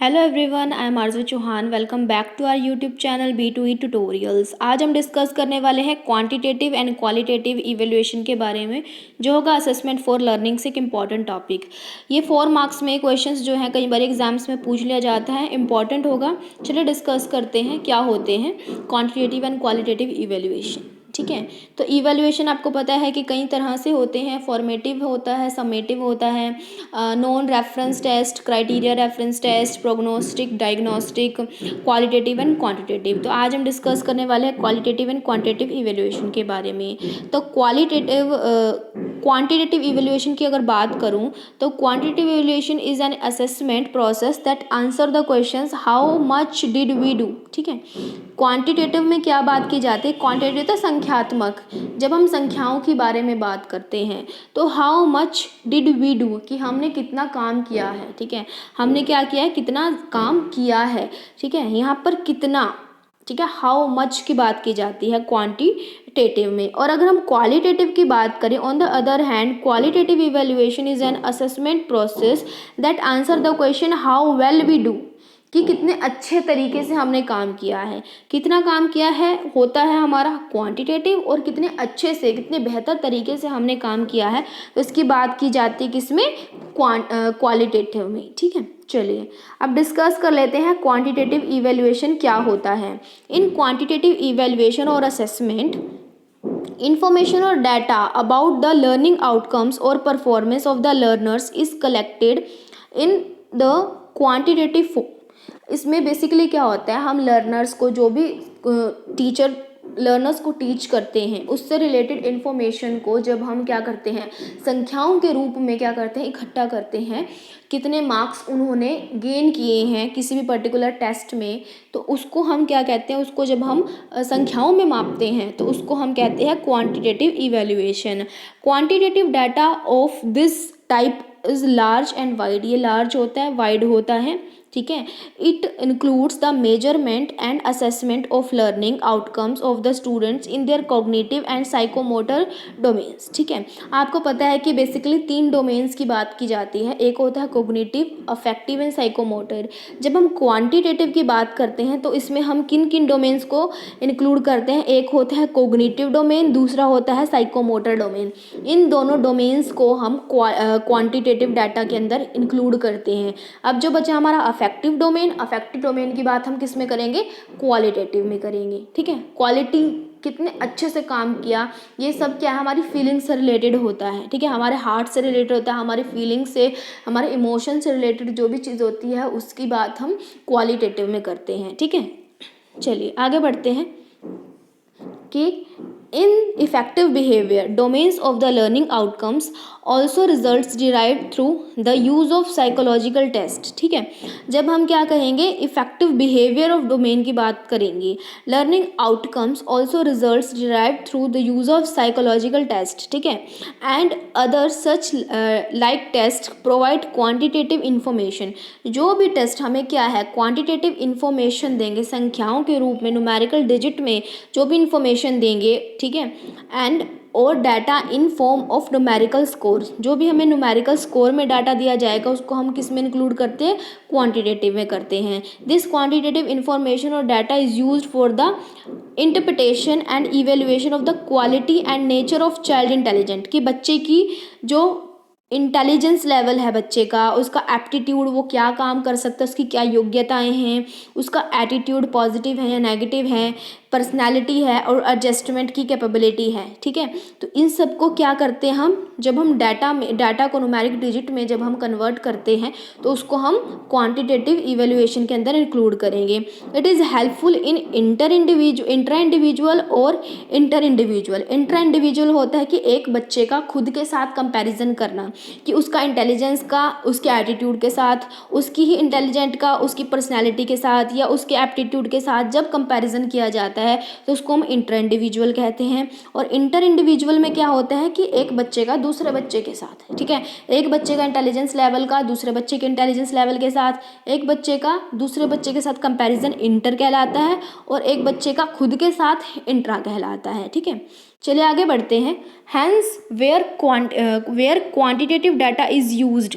Hello everyone, I am Aarzoo Chauhan. Welcome back to our YouTube channel B2E tutorials. आज हम discuss करने वाले हैं क्वांटिटेटिव एंड क्वालिटेटिव इवैल्यूएशन के बारे में, जो होगा असेसमेंट फॉर लर्निंग से एक इम्पॉर्टेंट टॉपिक। ये 4 मार्क्स में क्वेश्चंस जो हैं कई बार एग्जाम्स में पूछ लिया जाता है, इंपॉर्टेंट होगा। चलिए डिस्कस करते हैं क्या होते हैं क्वांटिटेटिव एंड क्वालिटेटिव इवैल्यूएशन। ठीक है, तो इवैल्यूएशन आपको पता है कि कई तरह से होते हैं। फॉर्मेटिव होता है, समेटिव होता है, non reference test, criteria reference test, prognostic, diagnostic, qualitative and quantitative. तो आज हम डिस्कस करने वाले हैं क्वालिटेटिव एंड क्वांटिटेटिव इवैल्यूएशन के बारे में। तो क्वांटिटेटिव इवैल्यूएशन की अगर बात करूं तो quantitative evaluation is an assessment process that answer the questions how much did we do. ठीक है, क्वांटिटेटिव में क्या बात की जाती है? क्वांटिटेटिव तो संख्यात्मक। जब हम संख्याओं के बारे में बात करते हैं तो how much did we do, कि हमने कितना काम किया है। ठीक है, हमने क्या किया है, कितना काम किया है। ठीक है, यहाँ पर कितना, ठीक है, हाउ मच की बात की जाती है क्वांटिटेटिव में। और अगर हम क्वालिटेटिव की बात करें, on the other hand qualitative evaluation is an assessment process that answer the question how well we do, कि कितने अच्छे तरीके से हमने काम किया है। कितना काम किया है होता है हमारा क्वांटिटेटिव, और कितने अच्छे से, कितने बेहतर तरीके से हमने काम किया है, तो इसकी बात की जाती है किसमें? क्वालिटेटिव में। ठीक है, चलिए अब डिस्कस कर लेते हैं क्वांटिटेटिव इवैल्यूएशन क्या होता है। इन क्वांटिटेटिव इवैल्यूएशन और assessment, information or data about the learning outcomes or performance of the learners is collected in the quantitative form। इसमें बेसिकली क्या होता है, हम लर्नर्स को, जो भी टीचर लर्नर्स को टीच करते हैं, उससे रिलेटेड इन्फॉर्मेशन को जब हम क्या करते हैं, संख्याओं के रूप में क्या करते हैं, इकट्ठा करते हैं। कितने मार्क्स उन्होंने गेन किए हैं किसी भी पर्टिकुलर टेस्ट में, तो उसको हम क्या कहते हैं, उसको जब हम संख्याओं में मापते हैं तो उसको हम कहते हैं quantitative evaluation. Quantitative data of this type is large and wide. ये लार्ज होता है, वाइड होता है। ठीक है, it includes the measurement and assessment of learning outcomes of the students in their cognitive and psychomotor domains. ठीक है, आपको पता है कि बेसिकली 3 डोमेन्स की बात की जाती है। एक होता है कॉग्निटिव, अफेक्टिव एंड साइकोमोटर। जब हम क्वांटिटेटिव की बात करते हैं तो इसमें हम किन किन डोमेन्स को इंक्लूड करते हैं? एक होता है कॉग्निटिव डोमेन, दूसरा होता है साइकोमोटर डोमेन। इन दोनों डोमेन्स को हम क्वांटिटेटिव डाटा के अंदर इंक्लूड करते हैं। अब जो बचा हमारा अफेक्टिव डोमेन, अफेक्टिव डोमेन की बात हम किस में करेंगे? क्वालिटेटिव में करेंगे। ठीक है, क्वालिटी, कितने अच्छे से काम किया, ये सब क्या है, हमारी फीलिंग्स से रिलेटेड होता है। ठीक है, हमारे हार्ट से रिलेटेड होता है, हमारी फीलिंग से, हमारे इमोशन से रिलेटेड जो भी चीज़ होती है उसकी बात हम क्वालिटेटिव में करते हैं। ठीक है, चलिए आगे बढ़ते हैं कि in effective behaviour domains of the learning outcomes also results derived through the use of psychological test. ठीक है, जब हम क्या कहेंगे, इफेक्टिव बिहेवियर ऑफ डोमेन की बात करेंगे, learning outcomes also results derived through the use of psychological test. ठीक है, and other such like test provide quantitative information. जो भी टेस्ट हमें क्या है, क्वांटिटेटिव इन्फॉर्मेशन देंगे, संख्याओं के रूप में, न्यूमेरिकल डिजिट में जो भी इन्फॉर्मेशन देंगे। ठीक है, एंड और data in form of numerical score. जो भी हमें न्यूमेरिकल स्कोर में डाटा दिया जाएगा उसको हम किस में इंक्लूड करते हैं? क्वांटिटेटिव में करते हैं। दिस क्वांटिटेटिव इंफॉर्मेशन और data is used for the interpretation and evaluation of the quality and nature of child intelligent, कि बच्चे की जो इंटेलिजेंस लेवल है बच्चे का, उसका एप्टीट्यूड, वो क्या काम कर सकता है, उसकी क्या योग्यताएं हैं, उसका एटीट्यूड पॉजिटिव है या नेगेटिव है, पर्सनैलिटी है और एडजस्टमेंट की कैपेबिलिटी है। ठीक है, तो इन सब को क्या करते हैं हम, जब हम डाटा को न्यूमेरिक डिजिट में जब हम कन्वर्ट करते हैं तो उसको हम क्वांटिटेटिव इवैल्यूएशन के अंदर इंक्लूड करेंगे। It is helpful in intra individual और इंटर इंडिविजुअल। इंट्रा इंडिविजुअल होता है कि एक बच्चे का खुद के साथ कंपैरिजन करना, कि उसका इंटेलिजेंस का उसके एटीट्यूड के साथ, उसकी ही इंटेलिजेंट का उसकी पर्सनैलिटी के साथ या उसके एप्टीट्यूड के साथ जब कंपैरिजन किया जाता है तो उसको हम इंटर इंडिविजुअल कहते हैं। और इंटर इंडिविजुअल में क्या होता है कि एक बच्चे का दूसरे बच्चे के साथ, ठीक है, एक बच्चे का इंटेलिजेंस लेवल का दूसरे बच्चे के इंटेलिजेंस लेवल के साथ, एक बच्चे का दूसरे बच्चे के साथ कंपैरिजन इंटर कहलाता है और एक बच्चे का खुद के साथ इंट्रा कहलाता है। ठीक है, चलिए आगे बढ़ते हैं। Hence where quantitative data is used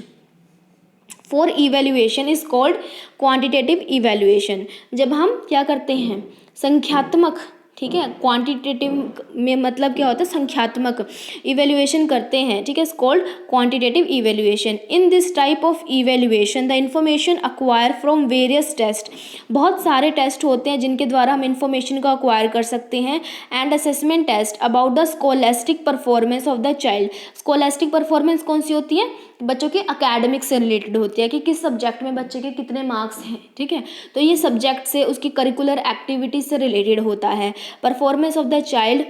for evaluation is called quantitative evaluation. जब हम क्या करते हैं संख्यात्मक, ठीक है, क्वांटिटेटिव में मतलब क्या होता है संख्यात्मक इवेल्युएशन करते हैं, ठीक है, is called quantitative evaluation. In this type of evaluation the information acquire from various test, बहुत सारे टेस्ट होते हैं जिनके द्वारा हम इंफॉर्मेशन को अक्वायर कर सकते हैं। And assessment test about the scholastic performance of the child. Scholastic performance कौन सी होती है, बच्चों के अकेडमिक से रिलेटेड होती है कि किस सब्जेक्ट में बच्चे के कितने मार्क्स हैं, ठीक है, तो ये सब्जेक्ट से उसकी करिकुलर एक्टिविटीज से रिलेटेड होता है। Performance of the child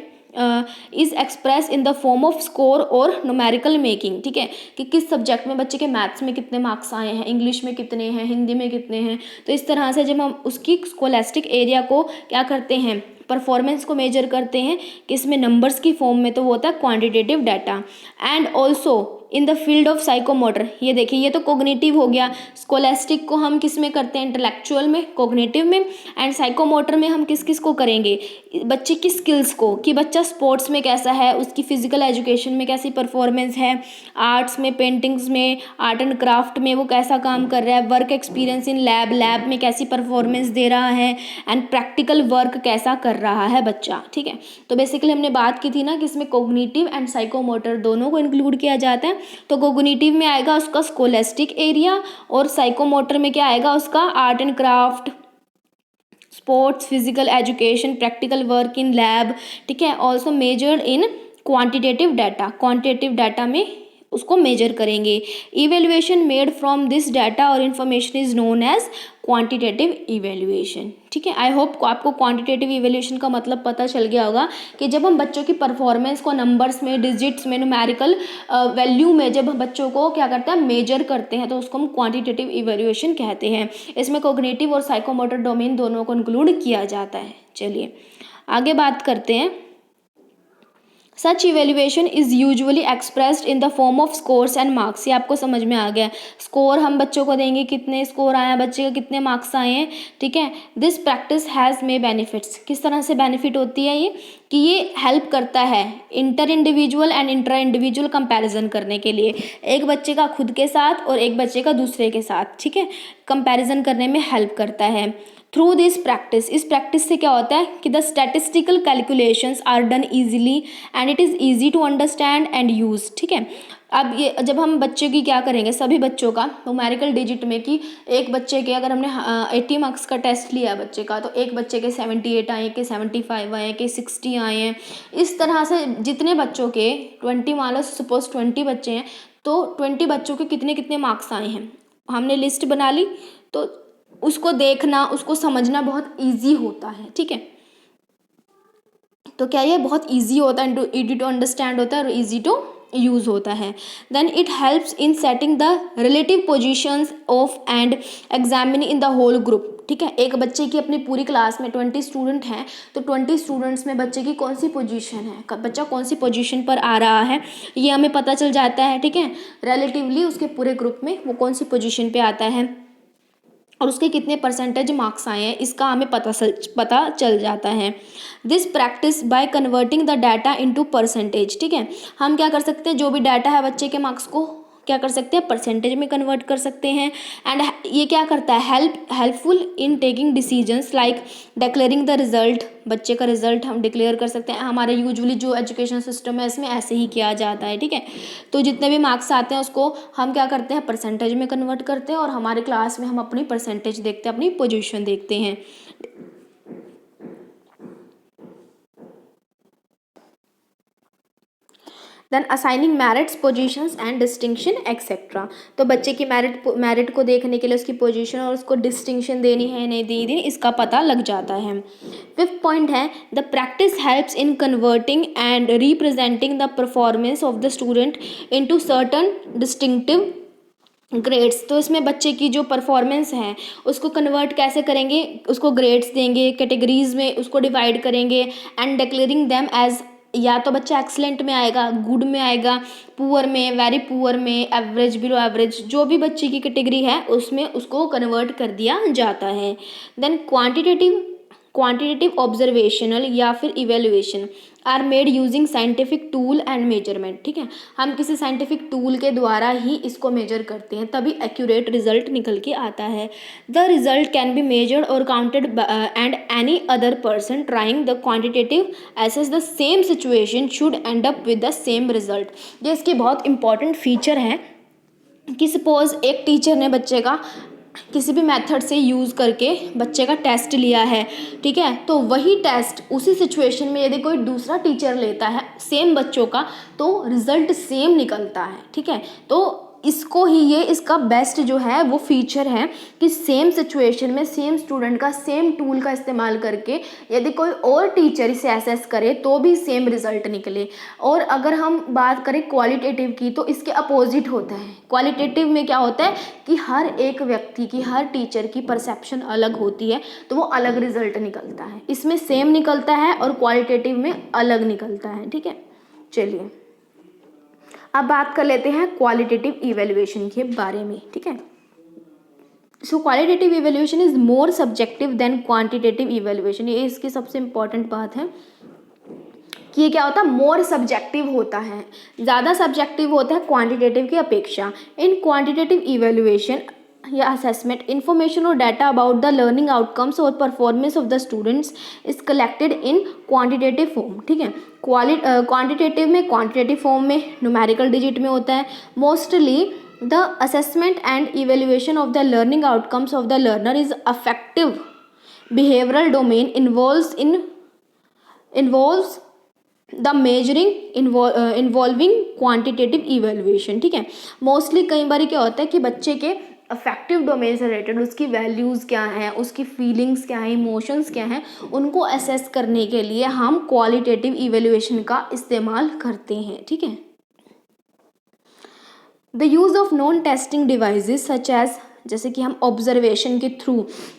is express in the form off score और न्यूमेरिकल मेकिंग, ठीक है, कि किस सब्जेक्ट में बच्चे के मैथ्स में कितने मार्क्स आए हैं, इंग्लिश में कितने हैं, हिंदी में कितने हैं। तो इस तरह से जब हम उसकी स्कोलेस्टिक एरिया को क्या करते हैं परफॉर्मेंस को मेजर करते हैं किसमें नंबर्स की फॉर्म में, तो वो होता है quantitative data. And also in the field of psychomotor, ये देखिए ये तो कोग्निटिव हो गया, स्कोलेस्टिक को हम किस में करते हैं इंटेलेक्चुअल में, कोग्निटिव में, एंड साइकोमोटर में हम किस किस को करेंगे बच्चे की स्किल्स को, कि बच्चा स्पोर्ट्स में कैसा है, उसकी फिजिकल एजुकेशन में कैसी परफॉर्मेंस है, आर्ट्स में, पेंटिंग्स में, आर्ट एंड क्राफ्ट में वो कैसा काम कर रहा है, work experience in lab, lab में कैसी परफॉर्मेंस दे रहा है, एंड प्रैक्टिकल वर्क कैसा कर रहा है बच्चा, ठीक है। तो बेसिकली हमने बात की थी ना कि इसमें कोग्निटिव एंड साइकोमोटर दोनों को इंक्लूड किया जाता है। तो कोग्निटिव में आएगा उसका स्कोलेस्टिक एरिया और साइकोमोटर में क्या आएगा उसका art and craft, sports, physical education, practical work in lab, ठीक है, also measured in quantitative data, quantitative data में उसको मेजर करेंगे। Evaluation made from this data और information is known as quantitative evaluation, ठीक है। आई होप आपको quantitative evaluation का मतलब पता चल गया होगा कि जब हम बच्चों की परफॉर्मेंस को नंबर्स में, डिजिट्स में, न्यूमेरिकल वैल्यू में जब हम बच्चों को क्या करते हैं मेजर करते हैं तो उसको हम क्वांटिटेटिव इवेल्युएशन कहते हैं। इसमें कोग्निटिव और साइकोमोटर डोमेन दोनों को इंक्लूड किया जाता है। चलिए आगे बात करते हैं। Such evaluation is usually expressed in the form of scores and marks. ये आपको समझ में आ गया, स्कोर हम बच्चों को देंगे कितने स्कोर आए हैं, बच्चे का कितने मार्क्स आए हैं, ठीक है। This practice has may benefits, किस तरह से बेनिफिट होती है ये कि ये हेल्प करता है inter individual and intra individual comparison करने के लिए, एक बच्चे का खुद के साथ और एक बच्चे का दूसरे के साथ, ठीक है, कंपैरिजन करने में हेल्प करता है। थ्रू दिस प्रैक्टिस, इस प्रैक्टिस से क्या होता है कि the statistical calculations are done easily and it is easy to understand and use, ठीक है। अब ये जब हम बच्चे की क्या करेंगे सभी बच्चों का न्यूमेरिकल डिजिट में कि एक बच्चे के अगर हमने 80 मार्क्स का टेस्ट लिया है बच्चे का, तो एक बच्चे के 78 आए, के 75 आए, के 60 आए हैं, इस तरह से जितने बच्चों के 20, मान लो सपोज 20 बच्चे हैं तो 20 बच्चों के कितने कितने मार्क्स आए हैं हमने लिस्ट बना ली, तो उसको देखना उसको समझना बहुत ईजी होता है, ठीक है। तो क्या ये बहुत ईजी होता है, ईजी टू अंडरस्टैंड होता है और ईजी टू यूज़ होता है। Then it helps in setting the relative positions of and examining in the whole group, ठीक है। एक बच्चे की अपनी पूरी क्लास में 20 स्टूडेंट हैं तो 20 स्टूडेंट्स में बच्चे की कौन सी पोजीशन है, बच्चा कौन सी पोजीशन पर आ रहा है ये हमें पता चल जाता है, ठीक है। रिलेटिवली उसके पूरे ग्रुप में वो कौन सी पोजीशन पे आता है और उसके कितने परसेंटेज मार्क्स आए हैं इसका हमें पता चल जाता है। This practice by converting the data into percentage, ठीक है। हम क्या कर सकते हैं जो भी डाटा है बच्चे के मार्क्स को क्या कर सकते हैं परसेंटेज में कन्वर्ट कर सकते हैं। एंड ये क्या करता है helpful in taking decisions like declaring the result, बच्चे का रिजल्ट हम डिक्लेयर कर सकते हैं। हमारे यूजुअली जो एजुकेशन सिस्टम है इसमें ऐसे ही किया जाता है, ठीक है। तो जितने भी मार्क्स आते हैं उसको हम क्या करते हैं परसेंटेज में कन्वर्ट करते हैं और हमारे क्लास में हम अपनी परसेंटेज देखते हैं, अपनी पोजीशन देखते हैं। Then assigning merits, positions and distinction etcetera. तो बच्चे की मेरिट को देखने के लिए उसकी पोजीशन और उसको डिस्टिंक्शन देनी है नहीं देनी इसका पता लग जाता है। 5th पॉइंट है the practice helps in converting and representing the performance of the student into certain distinctive grades. तो इसमें बच्चे की जो परफॉर्मेंस है उसको कन्वर्ट कैसे करेंगे, उसको ग्रेड्स देंगे, कैटेगरीज में उसको डिवाइड करेंगे एंड डिक्लेयरिंग देम एज, या तो बच्चा एक्सलेंट में आएगा, गुड में आएगा, पुअर में, वेरी पुअर में, एवरेज, बिलो एवरेज, जो भी बच्चे की कैटेगरी है उसमें उसको कन्वर्ट कर दिया जाता है। देन क्वांटिटेटिव क्वांटिटेटिव ऑब्जर्वेशनल या फिर evaluation are made using scientific tool and measurement, ठीक है। हम किसी साइंटिफिक टूल के द्वारा ही इसको मेजर करते हैं, तभी एक्यूरेट रिजल्ट निकल के आता है। The result can be measured और counted and any other person trying the quantitative assess the same situation should end up with the same result. ये इसके बहुत इंपॉर्टेंट फीचर है कि सपोज एक टीचर ने बच्चे का किसी भी मेथड से यूज़ करके बच्चे का टेस्ट लिया है, ठीक है, तो वही टेस्ट उसी सिचुएशन में यदि कोई दूसरा टीचर लेता है सेम बच्चों का तो रिज़ल्ट सेम निकलता है, ठीक है। तो इसको ही ये इसका बेस्ट जो है वो फीचर है कि सेम सिचुएशन में सेम स्टूडेंट का सेम टूल का इस्तेमाल करके यदि कोई और टीचर इसे एसेस करे तो भी सेम रिजल्ट निकले। और अगर हम बात करें क्वालिटेटिव की तो इसके अपोजिट होता है। क्वालिटेटिव में क्या होता है कि हर एक व्यक्ति की, हर टीचर की परसेप्शन अलग होती है तो वो अलग रिजल्ट निकलता है। इसमें सेम निकलता है और क्वालिटेटिव में अलग निकलता है, ठीक है। चलिए अब बात कर लेते हैं क्वालिटेटिव इवैल्यूएशन के बारे में, ठीक है। So qualitative evaluation is more subjective than quantitative evaluation. ये इसकी सबसे इम्पॉर्टेंट बात है कि ये क्या होता है, मोर सब्जेक्टिव होता है, ज़्यादा सब्जेक्टिव होता है क्वांटिटेटिव की अपेक्षा। इन क्वांटिटेटिव इवैल्यूएशन या असेसमेंट इंफॉर्मेशन और data about the learning outcomes और performance of the students is collected in quantitative form, ठीक है। क्वांटिटेटिव में क्वांटिटेटिव फॉर्म में न्यूमेरिकल डिजिट में होता है। Mostly the assessment and evaluation of the learning outcomes of the learner is affective behavioural domain involves the measuring involving quantitative evaluation, ठीक है। Mostly कई बार क्या होता है कि बच्चे के अफेक्टिव डोमेन से रिलेटेड उसकी वैल्यूज़ क्या हैं, उसकी फीलिंग्स क्या हैं, इमोशंस क्या हैं, उनको असेस करने के लिए हम क्वालिटेटिव इवेल्युएशन का इस्तेमाल करते हैं, ठीक है। The use of non testing devices such as, जैसे कि हम ऑब्जर्वेशन के थ्रू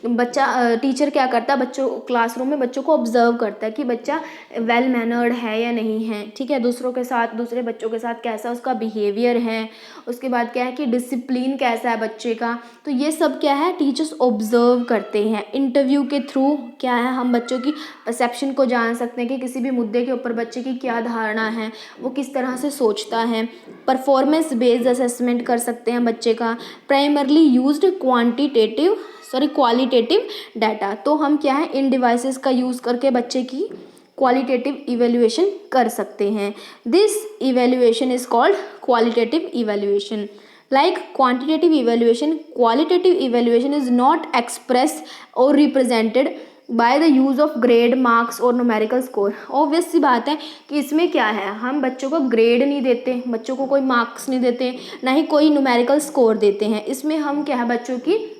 बच्चा टीचर क्या करता है, बच्चों क्लासरूम में बच्चों को ऑब्जर्व करता है कि बच्चा वेल मैनर्ड है या नहीं है, ठीक है, दूसरों के साथ, दूसरे बच्चों के साथ कैसा उसका बिहेवियर है, उसके बाद क्या है कि डिसिप्लिन कैसा है बच्चे का। तो ये सब क्या है टीचर्स ऑब्जर्व करते हैं। इंटरव्यू के थ्रू क्या है हम बच्चों की परसेप्शन को जान सकते हैं कि किसी भी मुद्दे के ऊपर बच्चे की क्या धारणा है, वो किस तरह से सोचता है। परफॉर्मेंस बेस्ड असेसमेंट कर सकते हैं बच्चे का। प्राइमरली यूज्ड क्वालिटेटिव डाटा, तो हम क्या है इन डिवाइसेस का यूज़ करके बच्चे की क्वालिटेटिव इवेल्युएशन कर सकते हैं। This evaluation is called qualitative evaluation. Like quantitative evaluation, qualitative evaluation is not expressed or represented by the use of grade, marks और numerical score। ऑब्वियस सी बात है कि इसमें क्या है, हम बच्चों को ग्रेड नहीं देते, बच्चों को कोई मार्क्स नहीं देते, ना ही कोई न्यूमेरिकल स्कोर देते हैं। इसमें हम क्या है बच्चों की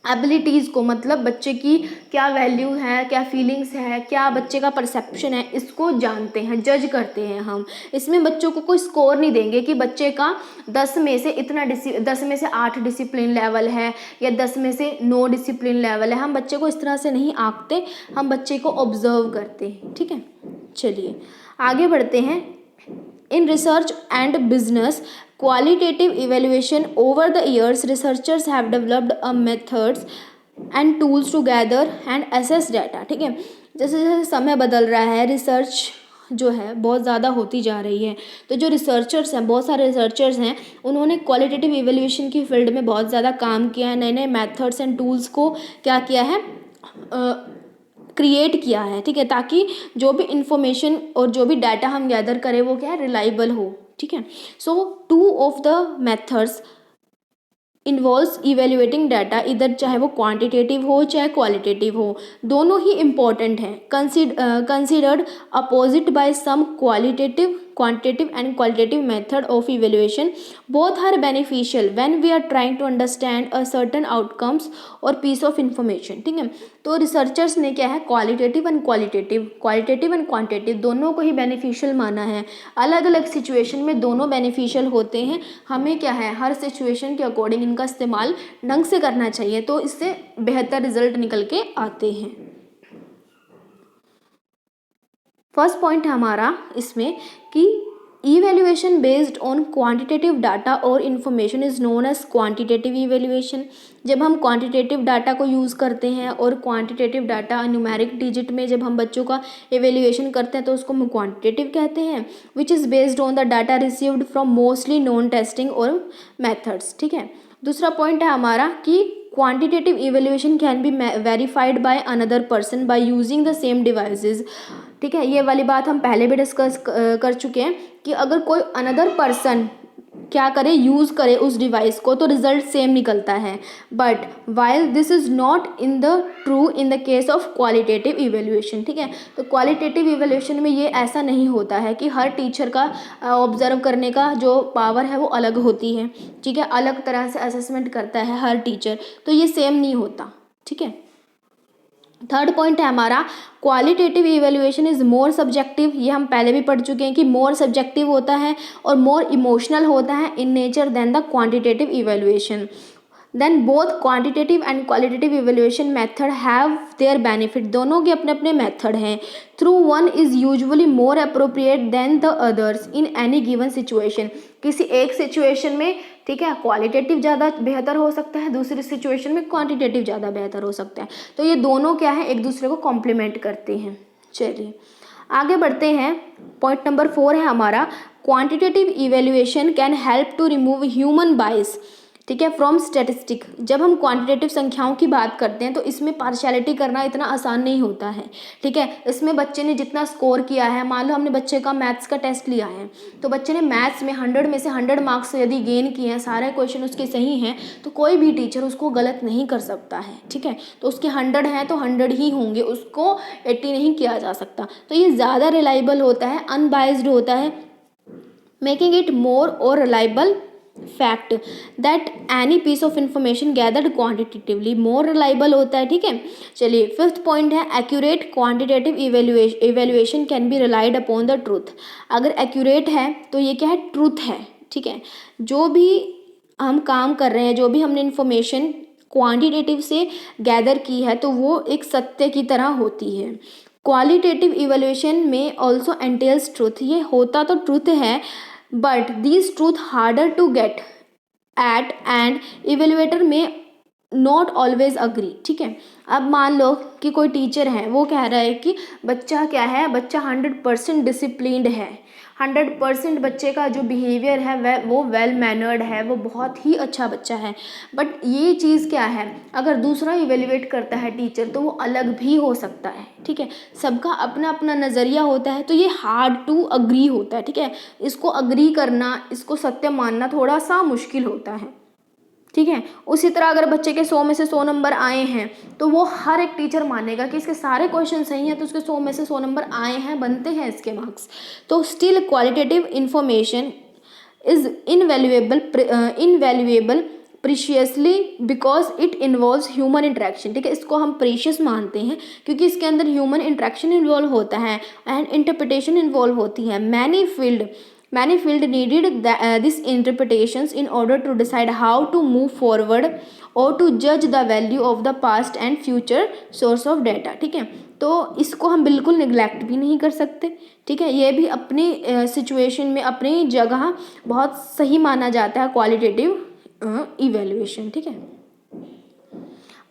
एबिलिटीज़ को, मतलब बच्चे की क्या वैल्यू है, क्या फीलिंग्स है, क्या बच्चे का परसेप्शन है, इसको जानते हैं, जज करते हैं हम। इसमें बच्चों को कोई स्कोर नहीं देंगे कि बच्चे का 10 में से इतना 10 में से 8 डिसिप्लिन लेवल है या 10 में से 9 डिसिप्लिन लेवल है। हम बच्चे को इस तरह से नहीं आंकते, हम बच्चे को ऑब्जर्व करते हैं, ठीक है। चलिए आगे बढ़ते हैं। In research and business qualitative evaluation, over the years researchers have developed a methods and tools to gather and assess data, ठीक है। जैसे जैसे समय बदल रहा है, रिसर्च जो है बहुत ज़्यादा होती जा रही है, तो जो रिसर्चर्स हैं, बहुत सारे रिसर्चर्स हैं, उन्होंने क्वालिटेटिव इवेल्युएशन की फील्ड में बहुत ज़्यादा काम किया है। नए नए मेथड्स एंड टूल्स को क्या किया है, क्रिएट किया है, ठीक है, ताकि जो भी इंफॉर्मेशन और जो भी डाटा हम गैदर करें वो क्या है रिलायबल हो, ठीक है। So 2 of the methods involves evaluating data, इधर चाहे वो क्वांटिटेटिव हो चाहे क्वालिटेटिव हो, दोनों ही इम्पॉर्टेंट हैं। Considered opposite by some quantitative and qualitative method of evaluation, both are beneficial when we are trying to understand a certain outcomes or piece of information, ठीक है। तो रिसर्चर्स ने क्या है क्वालिटेटिव एंड क्वांटिटेटिव दोनों को ही beneficial माना है। अलग अलग सिचुएशन में दोनों बेनिफिशियल होते हैं। हमें क्या है हर सिचुएशन के अकॉर्डिंग इनका इस्तेमाल ढंग से करना चाहिए, तो इससे बेहतर रिजल्ट निकल के आते हैं। फर्स्ट पॉइंट है हमारा इसमें कि Evaluation based on quantitative data or information is known as quantitative evaluation. जब हम क्वांटिटेटिव डाटा को यूज़ करते हैं और क्वांटिटेटिव डाटा न्यूमेरिक डिजिट में जब हम बच्चों का एवेल्यूएशन करते हैं तो उसको हम क्वांटिटेटिव कहते हैं, which is based on the data received from mostly non testing और मेथड्स. ठीक है. दूसरा पॉइंट है हमारा कि quantitative evaluation can be verified by another person by using the same devices. ठीक है. ये वाली बात हम पहले भी डिस्कस कर चुके हैं कि अगर कोई अनदर पर्सन क्या करे, यूज़ करे उस डिवाइस को तो रिजल्ट सेम निकलता है. But while this is not in the true in the case of qualitative evaluation. ठीक है. तो क्वालिटेटिव इवेल्यूएशन में ये ऐसा नहीं होता है कि हर टीचर का ऑब्जर्व करने का जो पावर है वो अलग होती है. ठीक है. अलग तरह से असेसमेंट करता है हर टीचर, तो ये सेम नहीं होता. ठीक है. थर्ड पॉइंट है हमारा qualitative evaluation is more subjective. ये हम पहले भी पढ़ चुके हैं कि मोर सब्जेक्टिव होता है और मोर इमोशनल होता है in nature than the quantitative evaluation. Then both quantitative and qualitative evaluation method have their benefit. दोनों के अपने अपने मेथड हैं. Through one is usually more appropriate than the others in any given situation. किसी एक situation में, ठीक है, क्वालिटेटिव ज़्यादा बेहतर हो सकता है, दूसरी सिचुएशन में क्वांटिटेटिव ज़्यादा बेहतर हो सकता है. तो ये दोनों क्या है, एक दूसरे को कॉम्प्लीमेंट करते हैं. चलिए आगे बढ़ते हैं. पॉइंट नंबर 4 है हमारा quantitative evaluation can help to remove human bias. ठीक है, फ्रॉम स्टैटिस्टिक. जब हम क्वांटिटेटिव संख्याओं की बात करते हैं तो इसमें पार्शियलिटी करना इतना आसान नहीं होता है. ठीक है. इसमें बच्चे ने जितना स्कोर किया है, मान लो हमने बच्चे का मैथ्स का टेस्ट लिया है तो बच्चे ने मैथ्स में 100 में से 100 मार्क्स यदि गेन किए हैं, सारे क्वेश्चन उसके सही हैं, तो कोई भी टीचर उसको गलत नहीं कर सकता है. ठीक है. तो उसके 100 हैं तो 100 ही होंगे, उसको 80 नहीं किया जा सकता. तो ये ज़्यादा रिलायबल होता है, अनबाइज्ड होता है, मेकिंग इट मोर और reliable fact that any piece of information gathered quantitatively. More reliable होता है. ठीक है. चलिए फिफ्थ पॉइंट है accurate quantitative evaluation can be relied upon the truth. अगर एक्यूरेट है तो ये क्या है, ट्रूथ है. ठीक है. जो भी हम काम कर रहे हैं, जो भी हमने इन्फॉर्मेशन क्वांटिटेटिव से गैदर की है तो वो एक सत्य की तरह होती है. क्वालिटेटिव इवेल्यूएशन में ऑल्सो एंटेल्स ट्रूथ. ये होता तो ट्रूथ है but these truth harder to get at and evaluator में नॉट ऑलवेज अग्री. ठीक है. अब मान लो कि कोई टीचर है, वो कह रहा है कि बच्चा क्या है, बच्चा 100% डिसिप्लिन्ड है, 100% बच्चे का जो बिहेवियर है वो वेल मैनर्ड है, वो बहुत ही अच्छा बच्चा है. बट ये चीज़ क्या है, अगर दूसरा इवेल्युएट करता है टीचर तो वो अलग भी हो सकता है. ठीक है. सबका अपना अपना नज़रिया होता है, तो ये हार्ड टू अग्री होता है. ठीक है. इसको अग्री करना, इसको सत्य मानना थोड़ा सा मुश्किल होता है. ठीक है. उसी तरह अगर बच्चे के 100 में से 100 नंबर आए हैं तो वो हर एक टीचर मानेगा कि इसके सारे क्वेश्चन सही हैं तो उसके 100 में से 100 नंबर आए हैं, बनते हैं इसके मार्क्स. तो still qualitative information is invaluable preciously because it involves human interaction. ठीक है. इसको हम प्रीशियस मानते हैं क्योंकि इसके अंदर ह्यूमन इंटरेक्शन इन्वॉल्व होता है एंड इंटरप्रिटेशन इन्वॉल्व होती है. Many field needed these interpretations in order to decide how to move forward or to judge the value of the past and future source of data. ठीक है. तो इसको हम बिल्कुल निगलेक्ट भी नहीं कर सकते. ठीक है. ये भी अपनी सिचुएशन में अपनी जगह बहुत सही माना जाता है क्वालिटेटिव इवेल्युएशन. ठीक है.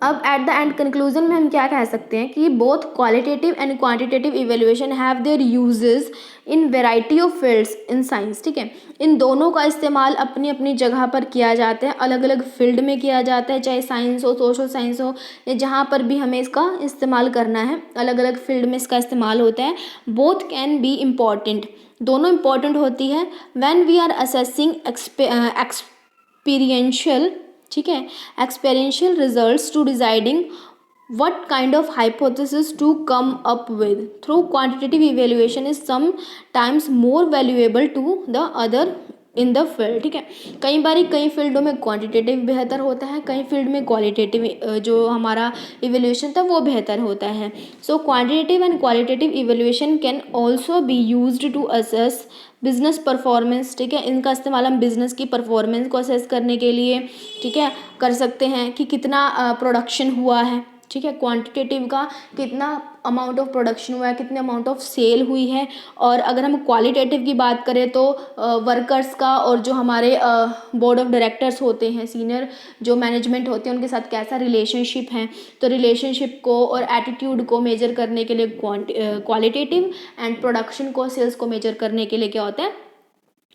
अब एट द एंड कंक्लूजन में हम क्या कह सकते हैं कि both qualitative and quantitative evaluation have their uses in variety of fields in science. ठीक है. इन दोनों का इस्तेमाल अपनी अपनी जगह पर किया जाता है, अलग अलग फील्ड में किया जाता है, चाहे साइंस हो, सोशल साइंस हो, या जहाँ पर भी हमें इसका इस्तेमाल करना है, अलग अलग फील्ड में इसका इस्तेमाल होता है. Both can be important. दोनों इम्पॉर्टेंट होती है when we are assessing experiential. ठीक है. Experiential results to deciding what kind of hypothesis to come up with through quantitative evaluation is sometimes more valuable to the other in the field. ठीक है. कई बारी कई फील्डों में क्वांटिटेटिव बेहतर होता है, कई फील्ड में क्वालिटेटिव जो हमारा इवेल्यूएशन था वो बेहतर होता है. So quantitative and qualitative evaluation can also be used to assess business performance. ठीक है. इनका इस्तेमाल हम बिजनेस की परफॉर्मेंस को असेस करने के लिए, ठीक है, कर सकते हैं कि कितना प्रोडक्शन हुआ है. ठीक है. क्वांटिटेटिव का कितना अमाउंट ऑफ प्रोडक्शन हुआ है, कितने अमाउंट ऑफ सेल हुई है। और अगर हम क्वालिटेटिव की बात करें तो वर्कर्स का और जो हमारे बोर्ड ऑफ डायरेक्टर्स होते हैं, सीनियर जो मैनेजमेंट होते हैं, उनके साथ कैसा रिलेशनशिप है। तो रिलेशनशिप को और एटीट्यूड को मेजर करने के लिए क्वालिटेटिव, एंड प्रोडक्शन को, सेल्स को मेजर करने के लिए क्या होता है,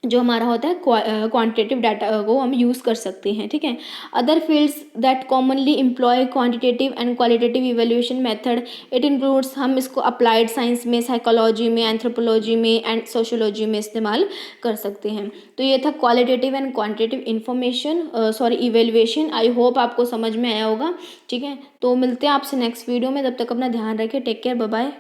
जो हमारा होता है क्वांटिटेटिव डाटा को हम यूज़ कर सकते हैं। ठीक है। Other fields that commonly employ quantitative and qualitative evaluation method, it includes, हम इसको अप्लाइड साइंस में, साइकोलॉजी में, एंथ्रोपोलॉजी में एंड सोशियोलॉजी में इस्तेमाल कर सकते हैं। तो ये था qualitative and quantitative information evaluation. I hope आपको समझ में आया होगा। ठीक है, तो मिलते हैं आपसे नेक्स्ट वीडियो में, तब तक अपना ध्यान रखें। Take care, bye bye.